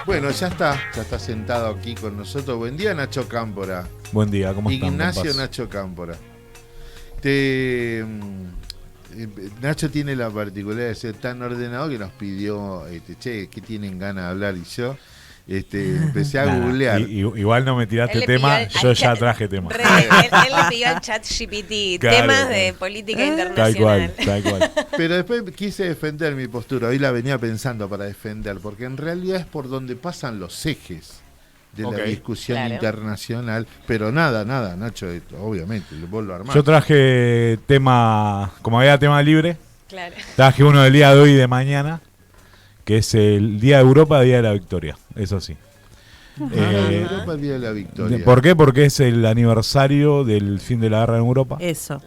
Bueno, ya está sentado aquí con nosotros. Buen día, Nacho Cámpora. Buen día, ¿cómo están? Ignacio Nacho Cámpora. Te, Nacho tiene la particularidad de ser tan ordenado que nos pidió, che, ¿qué tienen ganas de hablar? Y yo empecé a googlear. Igual no me tiraste tema, yo ya traje tema. Él le pidió al chat GPT temas de política internacional. Tal cual. Pero después quise defender mi postura. Hoy la venía pensando para defender, porque en realidad es por donde pasan los ejes de la discusión internacional. Pero nada, Nacho, obviamente, vos lo armás. Yo traje tema, como había tema libre, Claro. traje uno del día de hoy y de mañana, que es el Día de Europa, Día de la Victoria, eso sí. Europa, Día de la Victoria. ¿Por qué? Porque es el aniversario del fin de la guerra en Europa. Eso.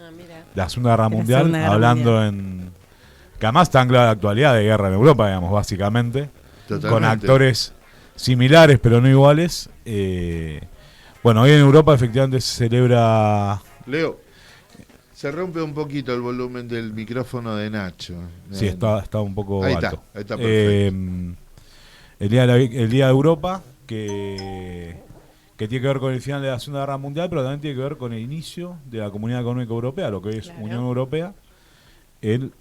La Segunda Guerra Mundial, hablando en... Que además está anclada la actualidad de guerra en Europa, digamos, básicamente. Totalmente. Con actores similares, pero no iguales. Bueno, hoy en Europa efectivamente se celebra... Leo, se rompe un poquito el volumen del micrófono de Nacho. Sí, está un poco ahí alto. Está perfecto. El Día de Europa, que tiene que ver con el final de la Segunda Guerra Mundial, pero también tiene que ver con el inicio de la Comunidad Económica Europea, lo que hoy es Unión Europea. El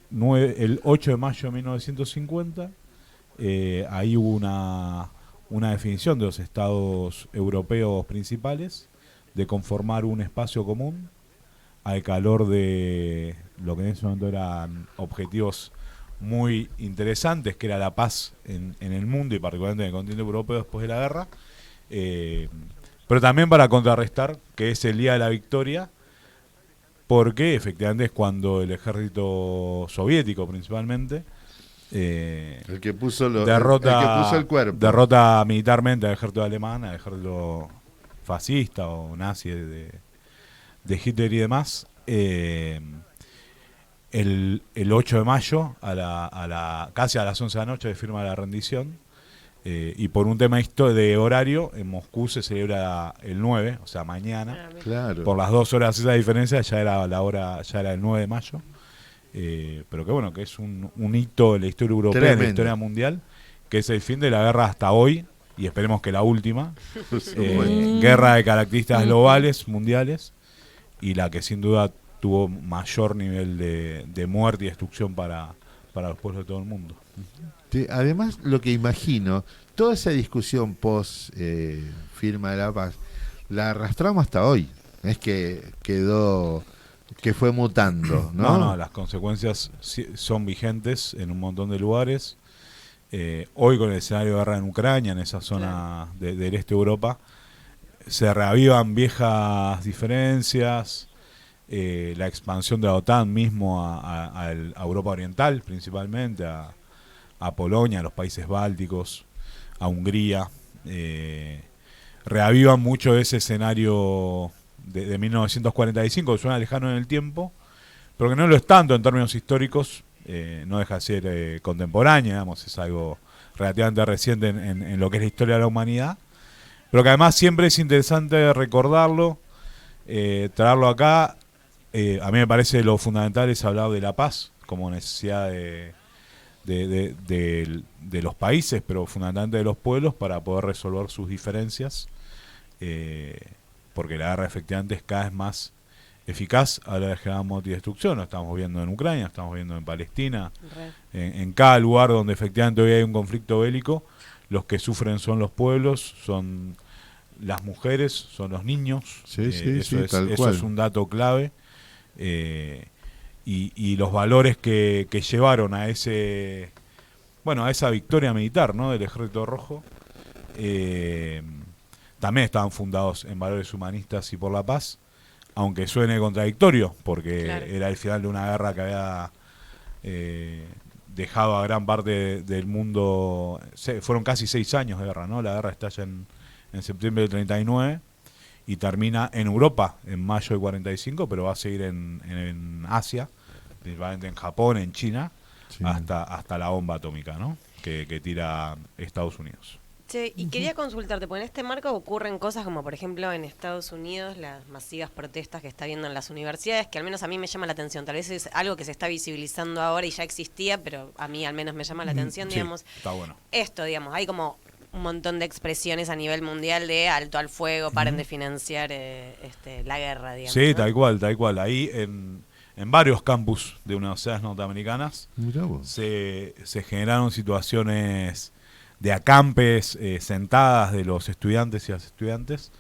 8 de mayo de 1950, ahí hubo una definición de los estados europeos principales de conformar un espacio común al calor de lo que en ese momento eran objetivos muy interesantes, que era la paz en el mundo y particularmente en el continente europeo después de la guerra, pero también para contrarrestar que es el Día de la Victoria, porque efectivamente es cuando el ejército soviético principalmente el que puso el cuerpo, derrota militarmente al ejército alemán, al ejército fascista o nazi de Hitler y demás. El 8 de mayo, casi a las 11 de la noche, se firma la rendición. Y por un tema de horario, en Moscú se celebra el 9, o sea, mañana. Claro. Por las 2 horas esa diferencia, ya era la hora, ya era el 9 de mayo. Pero que bueno, que es un hito de la historia europea, Tremendo. de la historia mundial, que es el fin de la guerra hasta hoy, y esperemos que la última. Guerra de características globales, mundiales, y la que sin duda tuvo mayor nivel de muerte y destrucción para los pueblos de todo el mundo. Además, lo que imagino, toda esa discusión post firma de la paz, la arrastramos hasta hoy. Es que quedó, que fue mutando, ¿no? No, las consecuencias son vigentes en un montón de lugares. Hoy con el escenario de guerra en Ucrania, en esa zona del este de Europa, se reavivan viejas diferencias. La expansión de la OTAN mismo a Europa Oriental, principalmente, a Polonia, a los países bálticos, a Hungría. Reavivan mucho ese escenario de 1945, que suena lejano en el tiempo, pero que no lo es tanto en términos históricos, no deja de ser contemporáneo, digamos, es algo relativamente reciente en lo que es la historia de la humanidad, pero que además siempre es interesante recordarlo, traerlo acá. A mí me parece lo fundamental es hablar de la paz como necesidad de los países, pero fundamentalmente de los pueblos, para poder resolver sus diferencias, porque la guerra efectivamente es cada vez más eficaz a la hora de generar muerte y destrucción. Lo estamos viendo en Ucrania, lo estamos viendo en Palestina, en cada lugar donde efectivamente hoy hay un conflicto bélico, los que sufren son los pueblos, son las mujeres, son los niños. Eso es un dato clave. Y los valores que llevaron a esa victoria militar, ¿no?, del Ejército Rojo, también estaban fundados en valores humanistas y por la paz, aunque suene contradictorio, porque era el final de una guerra que había dejado a gran parte del mundo. Fueron casi 6 años de guerra, ¿no? La guerra estalla en septiembre del 39 y termina en Europa en mayo del 45, pero va a seguir en Asia, principalmente en Japón, en China, hasta la bomba atómica, ¿no?, que tira Estados Unidos. Che, y quería consultarte, porque en este marco ocurren cosas como, por ejemplo, en Estados Unidos, las masivas protestas que está viendo en las universidades, que al menos a mí me llama la atención. Tal vez es algo que se está visibilizando ahora y ya existía, pero a mí al menos me llama la atención, digamos. Está bueno. Esto, digamos, hay como un montón de expresiones a nivel mundial de alto al fuego, paren de financiar la guerra, digamos. Sí, ¿no? tal cual. Ahí en varios campus de universidades norteamericanas Mirá vos. se generaron situaciones de acampes sentadas de los estudiantes y las estudiantes,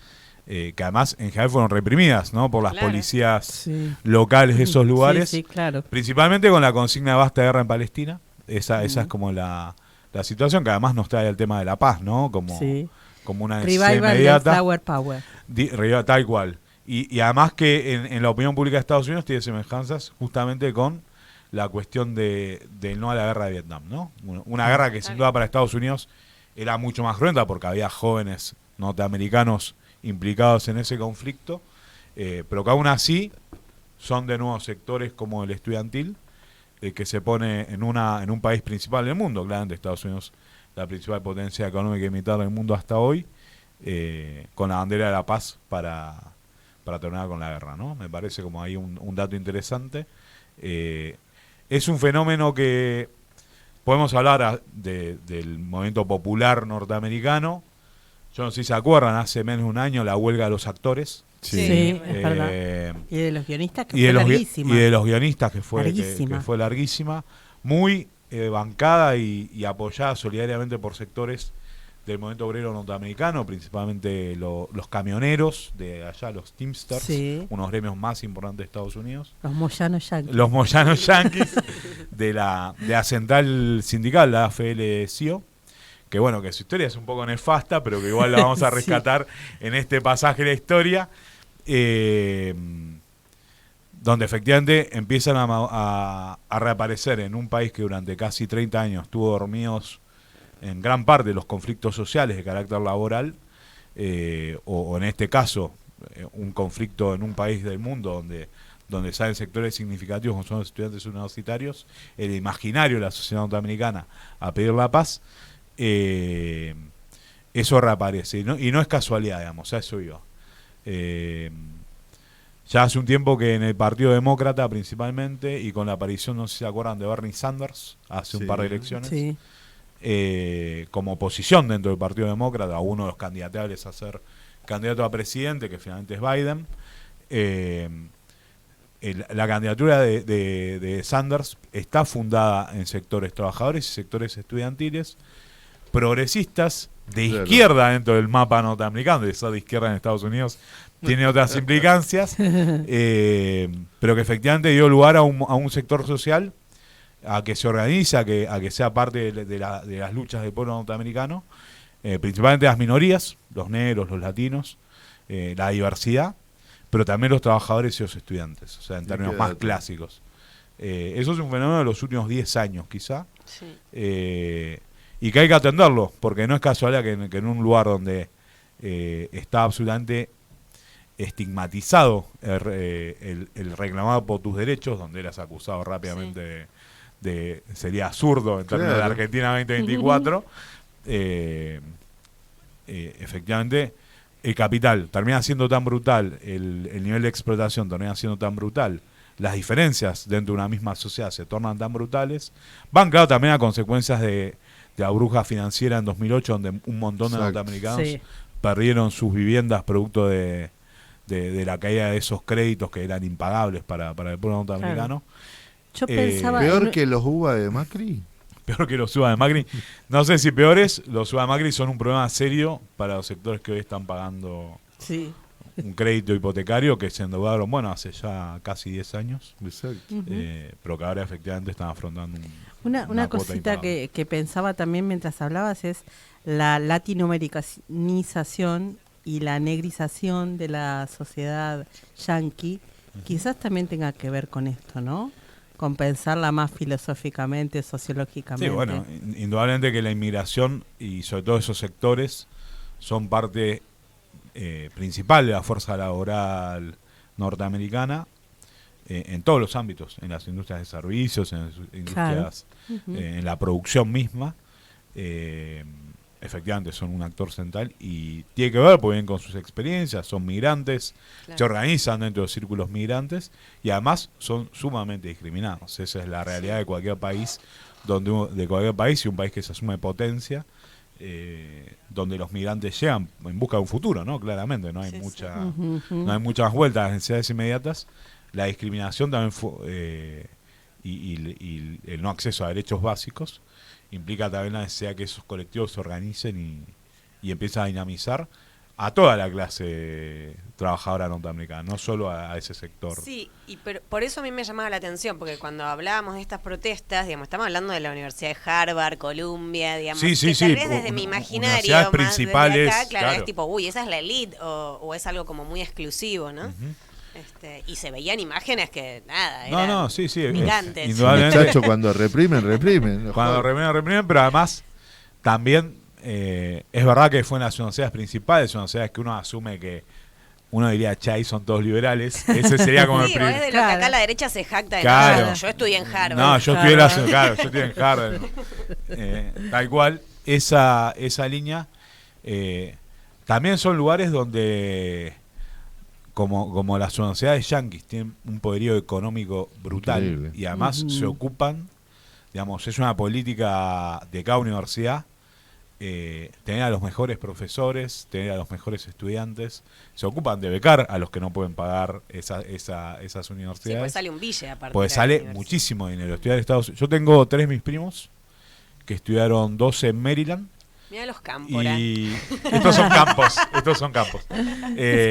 que además en general fueron reprimidas, ¿no? Por las Claro. policías Sí. locales de esos lugares, Sí, claro. principalmente con la consigna de basta guerra en Palestina. Esa es como la situación, que además nos trae el tema de la paz, ¿no? Como una necesidad Revival del inmediata. Flower Power. Tal cual. Y además que en la opinión pública de Estados Unidos tiene semejanzas justamente con la cuestión del no a la guerra de Vietnam, ¿no? Una guerra que sin duda para Estados Unidos era mucho más cruenta porque había jóvenes norteamericanos implicados en ese conflicto, pero que aún así son de nuevo sectores como el estudiantil, que se pone en un país principal del mundo, claramente Estados Unidos, la principal potencia económica y militar del mundo hasta hoy, con la bandera de la paz para terminar con la guerra, ¿no? Me parece como ahí un dato interesante. Es un fenómeno que podemos hablar del movimiento popular norteamericano. Yo no sé si se acuerdan, hace menos de un año la huelga de los actores. Sí, es verdad. Y de los guionistas que fue larguísima. Y de los guionistas que fue Larguísima. que fue larguísima. Muy bancada y apoyada solidariamente por sectores del movimiento obrero norteamericano, principalmente los camioneros de allá, los Teamsters, unos gremios más importantes de Estados Unidos. Los Moyanos Yankees. Los Moyanos Yankees de la central sindical, la AFL-CIO, que bueno, que su historia es un poco nefasta, pero que igual la vamos a rescatar en este pasaje de la historia, donde efectivamente empiezan a reaparecer en un país que durante casi 30 años estuvo dormidos en gran parte de los conflictos sociales de carácter laboral, o en este caso un conflicto en un país del mundo donde salen sectores significativos como son los estudiantes universitarios, el imaginario de la sociedad norteamericana a pedir la paz, eso reaparece y no es casualidad, digamos, a eso iba. Ya hace un tiempo que en el Partido Demócrata principalmente, y con la aparición, no sé si se acuerdan, de Bernie Sanders hace un par de elecciones, como oposición dentro del Partido Demócrata, uno de los candidatos a ser candidato a presidente, que finalmente es Biden, la candidatura de Sanders está fundada en sectores trabajadores y sectores estudiantiles, progresistas, de izquierda dentro del mapa norteamericano, de ser de izquierda en Estados Unidos tiene otras implicancias, pero que efectivamente dio lugar a un sector social a que se organiza, a que sea parte de las luchas del pueblo norteamericano, principalmente las minorías, los negros, los latinos, la diversidad, pero también los trabajadores y los estudiantes, o sea, en términos más clásicos. Eso es un fenómeno de los últimos 10 años, quizá, y que hay que atenderlo, porque no es casualidad que en un lugar donde está absolutamente estigmatizado el reclamado por tus derechos, donde eras acusado rápidamente de sería absurdo en términos de la Argentina 2024, efectivamente el capital termina siendo tan brutal, el nivel de explotación termina siendo tan brutal, las diferencias dentro de una misma sociedad se tornan tan brutales, van claro también a consecuencias de la burbuja financiera en 2008, donde un montón de norteamericanos perdieron sus viviendas producto de la caída de esos créditos que eran impagables para el pueblo norteamericano. Yo pensaba peor que los UBA de Macri. Peor que los UBA de Macri. No sé si peores, los UBA de Macri son un problema serio para los sectores que hoy están pagando un crédito hipotecario que se endeudaron, hace ya casi 10 años. Exacto. Pero que ahora efectivamente están afrontando una cosita que pensaba también mientras hablabas es la latinoamericanización y la negrización de la sociedad yanqui. Quizás también tenga que ver con esto, ¿no? Con pensarla más filosóficamente, sociológicamente. Sí, bueno, indudablemente que la inmigración y sobre todo esos sectores son parte principal de la fuerza laboral norteamericana en todos los ámbitos, en las industrias de servicios, en las industrias, en la producción misma. Efectivamente son un actor central y tiene que ver porque vienen con sus experiencias, son migrantes, se organizan dentro de los círculos migrantes y además son sumamente discriminados. Esa es la realidad de cualquier país, de cualquier país y un país que se asume potencia, donde los migrantes llegan en busca de un futuro, ¿no? Claramente, no hay Sí, mucha, sí. no hay muchas vueltas a las necesidades inmediatas. La discriminación también fue, y el no acceso a derechos básicos implica también la necesidad de que esos colectivos se organicen y empiecen a dinamizar a toda la clase trabajadora norteamericana, no solo a ese sector. Sí, pero por eso a mí me llamaba la atención, porque cuando hablábamos de estas protestas, digamos, estamos hablando de la Universidad de Harvard, Columbia, digamos, Sí, sí, que sí, tal vez desde mi imaginario, universidades más desde principales, acá, claro, claro. es tipo, uy, esa es la elite, o es algo como muy exclusivo, ¿no? Y se veían imágenes que, nada, eran Sí, picantes. indudablemente. Muchachos, cuando reprimen. Cuando reprimen, pero además también es verdad que fue en las universidades principales, universidades que uno asume que uno diría, ahí son todos liberales. Ese sería como Sí, el o es de lo que Claro. acá la derecha se jacta de Claro. nada. Yo estudié en Harvard. No, yo estudié claro, yo estudié en Harvard. Tal cual, esa línea. También son lugares donde, como las universidades yanquis, tienen un poderío económico brutal. Increíble. Y además se ocupan, digamos, es una política de cada universidad. Tener a los mejores profesores, tener a los mejores estudiantes, se ocupan de becar a los que no pueden pagar esas Sí, universidades. pues sale un bille aparte. Pues de la sale universidad. muchísimo dinero estudiar en Estados Unidos. Yo tengo 3 mis primos que estudiaron 2 en Maryland Mirá los cámpora. y estos son campos.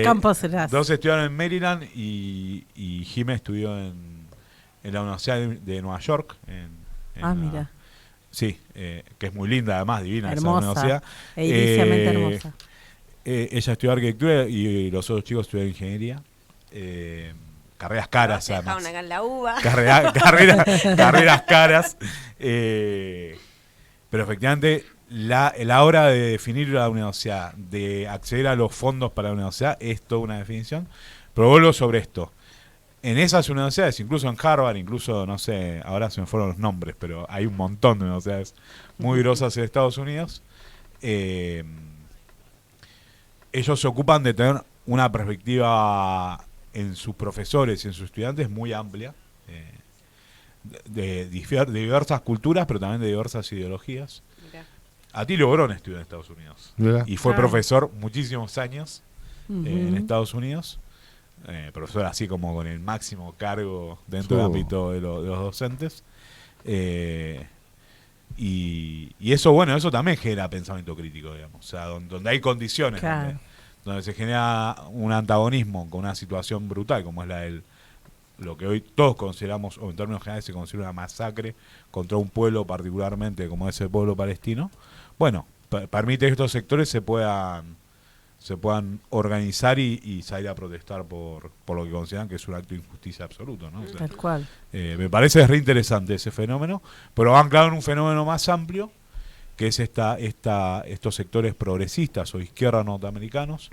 Campos Eras. 2 estudiaron en Maryland y Jimé estudió en la Universidad de Nueva York. Mira. Sí, que es muy linda, además, divina esa Hermosa. universidad. Ediliciamente hermosa. Ella estudió arquitectura y los otros chicos estudiaron ingeniería. Carreras caras, Se dejaron además. acá en la uva. Carreras caras. Pero efectivamente, la hora de definir la universidad, de acceder a los fondos para la universidad, es toda una definición. Pero vuelvo sobre esto. En esas universidades, incluso en Harvard, incluso, no sé, ahora se me fueron los nombres, pero hay un montón de universidades muy grosas en Estados Unidos. Ellos se ocupan de tener una perspectiva en sus profesores y en sus estudiantes muy amplia, de diversas culturas, pero también de diversas ideologías. Mirá. Atilio Borón estudió en Estados Unidos ¿Verdad? y fue Ah. profesor muchísimos años en Ujú. Estados Unidos. Profesor así como con el máximo cargo dentro del Oh. ámbito de los docentes. Y eso, bueno, eso también genera pensamiento crítico, digamos. O sea, donde hay condiciones, Claro. donde se genera un antagonismo con una situación brutal, como es la del lo que hoy todos consideramos, o en términos generales se considera una masacre contra un pueblo particularmente como es el pueblo palestino. Bueno, permite que estos sectores se puedan organizar y salir a protestar por lo que consideran que es un acto de injusticia absoluto, ¿no? O sea, Tal cual. me parece re interesante ese fenómeno, pero va anclado en un fenómeno más amplio, que es estos sectores progresistas o izquierda norteamericanos.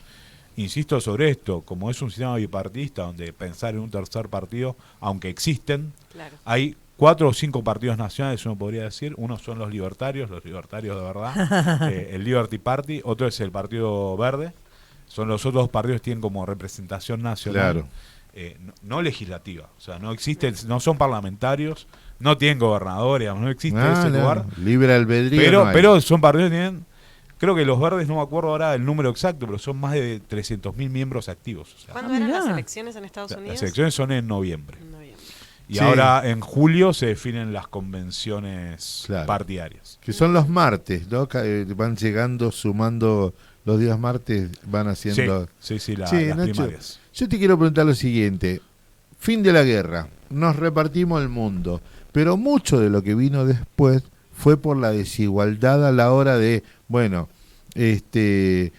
Insisto sobre esto, como es un sistema bipartidista donde pensar en un tercer partido, aunque existen, Claro. hay 4 o 5 partidos nacionales, uno podría decir. Uno son los libertarios de verdad, el Liberty Party. Otro es el Partido Verde. Son los otros partidos que tienen como representación nacional, Claro. no legislativa. O sea, no existen, no son parlamentarios, no tienen gobernadores, no existe Ah, ese no, lugar. libre albedrío. Pero, no hay. pero son partidos que tienen, creo que los verdes, no me acuerdo ahora el número exacto, pero son más de 300.000 miembros activos. O sea, ¿Cuándo eran mirá. las elecciones en Estados Unidos? las elecciones son en noviembre. En noviembre. Y Sí. ahora en julio se definen las convenciones Claro. partidarias. Que son los martes, ¿no? Van llegando, sumando los días martes, van haciendo... Sí, Sí, las Nacho, primarias. yo te quiero preguntar lo siguiente. Fin de la guerra, nos repartimos el mundo, pero mucho de lo que vino después fue por la desigualdad a la hora de, bueno, el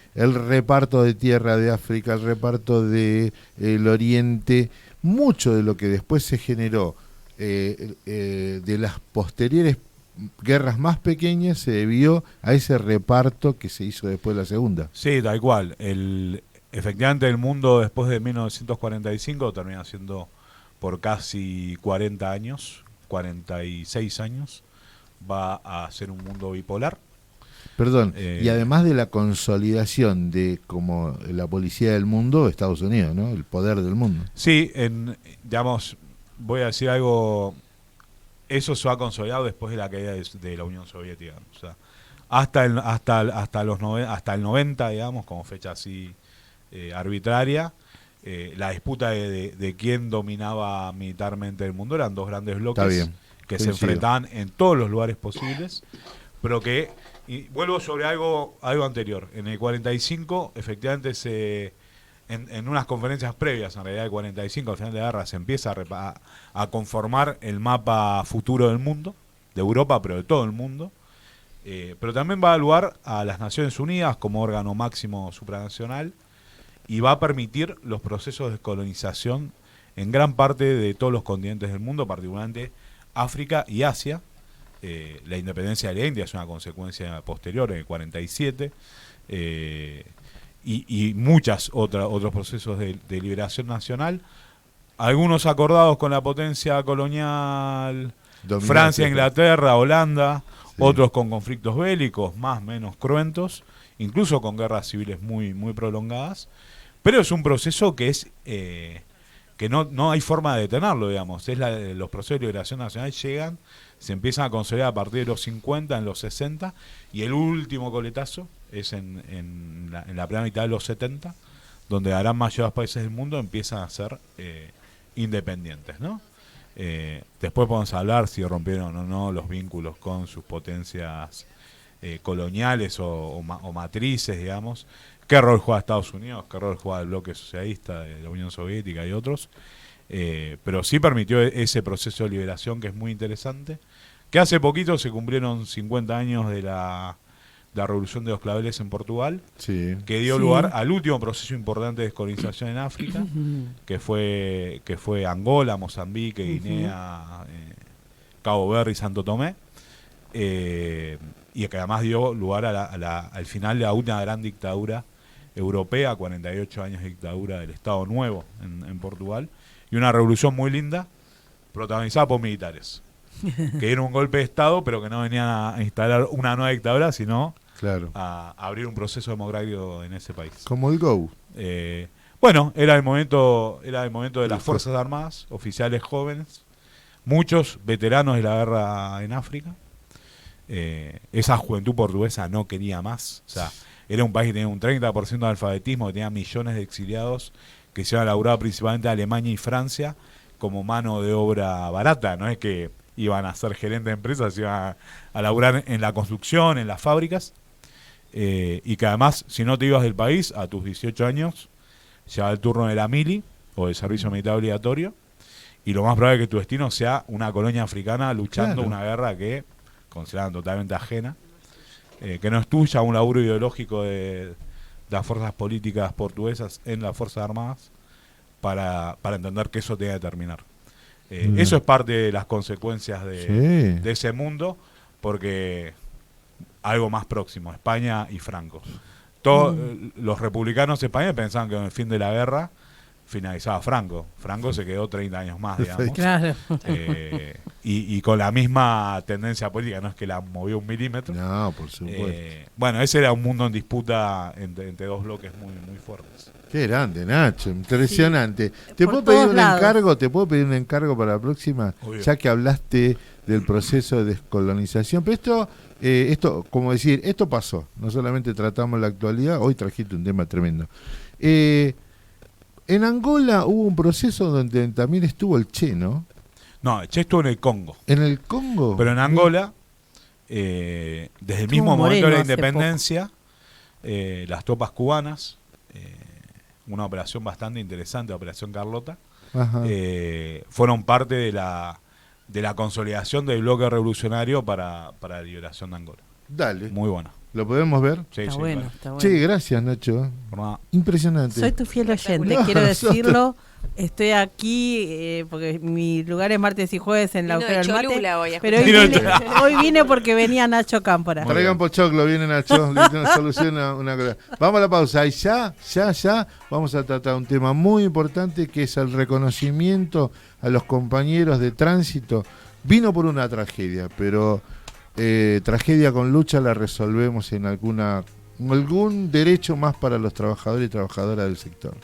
reparto de tierra de África, el reparto de el Oriente, mucho de lo que después se generó de las posteriores guerras más pequeñas se debió a ese reparto que se hizo después de la segunda. Sí, tal cual. Efectivamente, el mundo después de 1945 termina siendo por casi 40 años, 46 años, va a ser un mundo bipolar. Perdón, Eh, y además de la consolidación de como la policía del mundo, Estados Unidos, ¿no? El poder del mundo. Sí, digamos, voy a decir algo, eso se ha consolidado después de la caída de la Unión Soviética. O sea, hasta el 90, digamos, como fecha así arbitraria. La disputa de quién dominaba militarmente el mundo eran dos grandes bloques que se enfrentaban en todos los lugares posibles, pero que, y vuelvo sobre algo anterior, en el 45 efectivamente en unas conferencias previas, en realidad el 45 al final de la guerra, se empieza a conformar el mapa futuro del mundo, de Europa, pero de todo el mundo, pero también va a dar lugar a las Naciones Unidas como órgano máximo supranacional, y va a permitir los procesos de descolonización en gran parte de todos los continentes del mundo, particularmente África y Asia. La independencia de la India es una consecuencia posterior, en el 47, y muchos otros procesos de liberación nacional, algunos acordados con la potencia colonial dominante, Francia, Inglaterra, Holanda, sí. Otros con conflictos bélicos más o menos cruentos, incluso con guerras civiles muy, muy prolongadas. Pero es un proceso que es que no hay forma de detenerlo, digamos. Los procesos de liberación nacional llegan, se empiezan a consolidar a partir de los 50, en los 60, y el último coletazo es en la primera mitad de los 70, donde la gran mayoría de los países del mundo empiezan a ser independientes, ¿no? Después podemos hablar si rompieron o no los vínculos con sus potencias coloniales o matrices, digamos. ¿Qué rol juega Estados Unidos? ¿Qué rol juega el bloque socialista de la Unión Soviética y otros? Pero sí permitió ese proceso de liberación que es muy interesante. Que hace poquito se cumplieron 50 años de la Revolución de los Claveles en Portugal, sí. Que dio lugar al último proceso importante de descolonización en África, que fue Angola, Mozambique, Guinea, Cabo Verde y Santo Tomé. Y que además dio lugar al final de la última gran dictadura europea, 48 años de dictadura del Estado Nuevo en Portugal, y una revolución muy linda, protagonizada por militares, que era un golpe de Estado, pero que no venían a instalar una nueva dictadura, sino a abrir un proceso democrático en ese país. Como el GO. Bueno, era el momento de las Fuerzas Armadas, oficiales jóvenes, muchos veteranos de la guerra en África. Esa juventud portuguesa no quería más, o sea, era un país que tenía un 30% de alfabetismo, que tenía millones de exiliados que se iban a laburar principalmente a Alemania y Francia como mano de obra barata. No es que iban a ser gerentes de empresas, iban a laburar en la construcción, en las fábricas, y que además, si no te ibas del país a tus 18 años, llegaba el turno de la mili o del servicio militar obligatorio, y lo más probable es que tu destino sea una colonia africana luchando una guerra que consideran totalmente ajena, que no es tuya, un laburo ideológico de las fuerzas políticas portuguesas en las Fuerzas Armadas para entender que eso tenga que terminar. Eso es parte de las consecuencias de ese mundo, porque algo más próximo, España y Franco. Todos los republicanos españoles pensaban que con el fin de la guerra finalizaba Franco. Franco se quedó 30 años más, digamos. Claro. Y con la misma tendencia política, no es que la movió un milímetro. No, por supuesto. Bueno, ese era un mundo en disputa entre dos bloques muy, muy fuertes. Qué grande, Nacho, impresionante. Sí. ¿Te Por puedo pedir todos un lados. encargo? ¿Te puedo pedir un encargo para la próxima? Obvio. Ya que hablaste del proceso de descolonización. Pero esto, como decir, esto pasó. No solamente tratamos la actualidad, hoy trajiste un tema tremendo. En Angola hubo un proceso donde también estuvo el Che, ¿no? No, el Che estuvo en el Congo. ¿En el Congo? Pero en Angola, desde el mismo momento de la independencia, las tropas cubanas, una operación bastante interesante, la Operación Carlota, fueron parte de la consolidación del bloque revolucionario para la liberación de Angola. Dale. Muy buena. ¿Lo podemos ver? Sí, Está sí, bueno, claro. está bueno. Sí, gracias, Nacho. Por nada. Impresionante. Soy tu fiel oyente, No, quiero nosotros- decirlo. Estoy aquí porque mi lugar es martes y jueves en la Vino Agujero de del Mate. Cholula hoy a Pero escuchar. hoy vine porque venía Nacho Cámpora. Traigan pochoclo, viene Nacho, le soluciona una cosa. Vamos a la pausa y ya vamos a tratar un tema muy importante que es el reconocimiento a los compañeros de tránsito. Vino por una tragedia, pero tragedia con lucha la resolvemos en algún derecho más para los trabajadores y trabajadoras del sector.